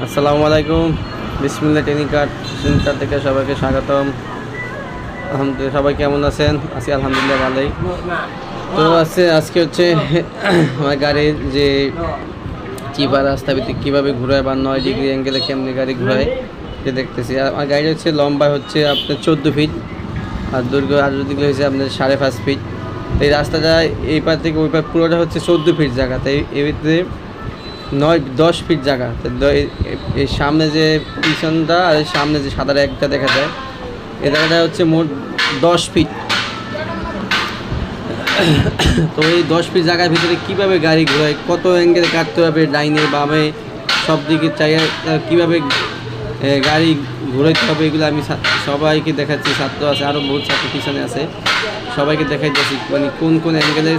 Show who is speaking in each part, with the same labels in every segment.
Speaker 1: আসসালামু আলাইকুম। বিসমিল্লাহ ট্রেনিং কার্ড সেন্টার থেকে সবাইকে স্বাগতম। আলহামদুলিল্লাহ, সবাই কেমন আছেন? আছি আলহামদুলিল্লাহ ভালোই। তো আজকে হচ্ছে আমার গাড়ির যে চিপা রাস্তা ভিত্তিক কীভাবে ঘুরায় বা 9 ডিগ্রি অ্যাঙ্গেলে কেমনি গাড়ি ঘুরায় যে দেখতেছি। আর আমার গাড়ি হচ্ছে লম্বা হচ্ছে আপনার 14 ফিট, আর দৈর্ঘ্য আর দিকে হয়েছে আপনার 5.5 ফিট। তো এই রাস্তাটা এই পার থেকে ওই পার পুরোটা হচ্ছে 14 ফিট জায়গা। তাই এর ভিতরে 9-10 ফিট জায়গা। এই সামনে যে পিছনটা আর সামনে যে সাদা একটা দেখা যায়, এই জায়গাটা হচ্ছে মোট 10 ফিট। তো এই 10 ফিট জায়গার ভিতরে কীভাবে গাড়ি ঘোরায়, কত অ্যাঙ্গেলে কাটতে হবে, ডাইনে বামে সব দিকে চাই কীভাবে গাড়ি ঘুরাইতে হবে, এগুলো আমি সবাইকে দেখাচ্ছি। ছাত্র আছে, আরও বহুত ছাত্র পিছনে আছে, সবাইকে দেখাইতেছি মানে কোন কোন অ্যাঙ্গেলে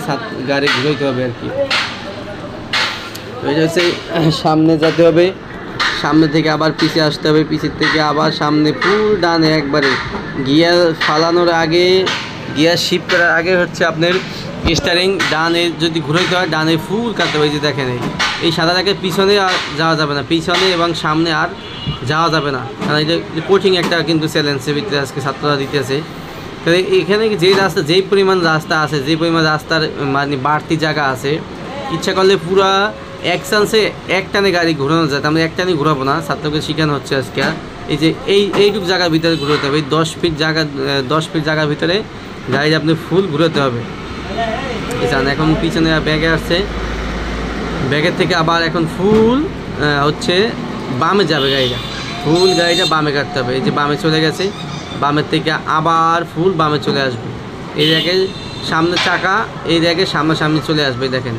Speaker 1: গাড়ি ঘুরাইতে হবে আর কি। তো এটা হচ্ছে সামনে যেতে হবে, সামনে থেকে আবার পিছে আসতে হবে, পিছের থেকে আবার সামনে ফুল ডানে একবারে গিয়ার ফালানোর আগে, গিয়ার শিফট করার আগে হচ্ছে আপনার স্টারিং ডানে যদি ঘুরাইতে হয় ডানে ফুল কাটতে হবে। এই যে দেখেন এই সাদা থেকে পিছনে আর যাওয়া যাবে না, পিছনে এবং সামনে আর যাওয়া যাবে না, কারণ এটা কোচিং একটা কিন্তু চ্যালেঞ্জের ভিতরে আজকে ছাত্ররা দিতেছে। তো এখানে যেই পরিমাণ রাস্তা আছে, যেই পরিমাণ রাস্তার মানে বাড়তি জায়গা আছে, ইচ্ছা করলে পুরা এক চান্সে এক টানে গাড়ি ঘোরানো যায়। আমরা এক টানে ঘোরাবো না, ছাত্রকে শেখানো হচ্ছে আজকে। এই যে এইটুকু জায়গার ভিতরে ঘুরাতে হবে, এই 10 ফিট জায়গার ভিতরে গাড়ি আপনি ফুল ঘুরাতে হবে। জান এখন পিছনে ব্যাগে আসছে, ব্যাগের থেকে আবার এখন ফুল হচ্ছে বামে যাবে গাড়িটা, ফুল গাড়িটা বামে কাটতে হবে। এই যে বামে চলে গেছে, বামের থেকে আবার ফুল বামে চলে আসবে। এই জায়গায় সামনে চাকা, এই জায়গায় সামনাসামনি চলে আসবে। দেখেন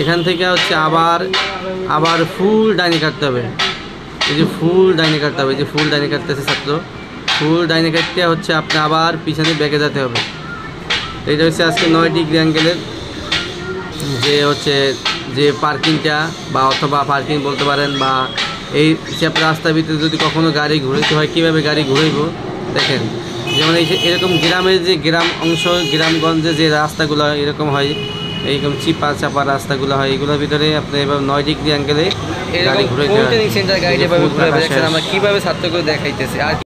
Speaker 1: এখান থেকে হচ্ছে আবার ফুল ডাইনে কাটতে হবে। এই যে ফুল ডাইনে কাটতে হবে, এই যে ফুল ডাইনে কাটতেছে ছাত্র, ফুল ডাইনে কাটতে হচ্ছে আপনি আবার পিছনে ব্যাগে যেতে হবে। এইটা হচ্ছে আজকে 9 ডিগ্রি অ্যাঙ্গেলের যে পার্কিংটা বা অথবা পার্কিং বলতে পারেন, বা এই রাস্তার ভিতরে যদি কখনো গাড়ি ঘুরাইতে হয় কীভাবে গাড়ি ঘুরাইব দেখেন। যেমন এরকম গ্রামের যে গ্রামগঞ্জে যে রাস্তাগুলো এরকম হয়, এইরকম চিপা চাপা রাস্তাগুলো হয়, এগুলোর ভিতরে আপনি এবার 9 ডিগ্রি অ্যাঙ্গেলে গাড়ি ঘুরাইতে হয়। আমরা কীভাবে ছাত্রকে দেখাইতেছি আর